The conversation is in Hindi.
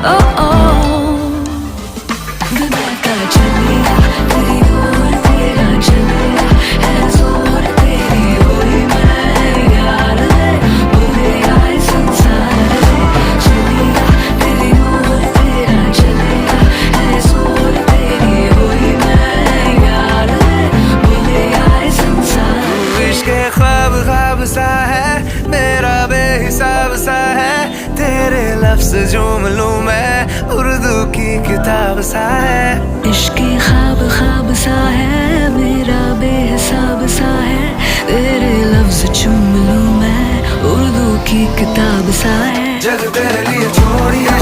ओ ओ दुनिया का चलिया तेरी ओर तेरा चलिया है जोर तेरी ओर मैं यार ले बोले आए संसार ले चलिया तेरी ओर तेरा चलिया है जोर तेरी ओर मैं यार ले बोले आए संसार। इश्क ख्वाब ख्वाब सा है मेरा बेहिसाब सा है तेरे लफ्ज़ झूम लूं मैं उर्दू की किताब सा है। इश्क ख्वाब ख्वाब सा है मेरा बेहिसाब सा है तेरे लफ्ज चूम लूं मैं उर्दू की किताब सा है। जग तेरे लिए छोड़िए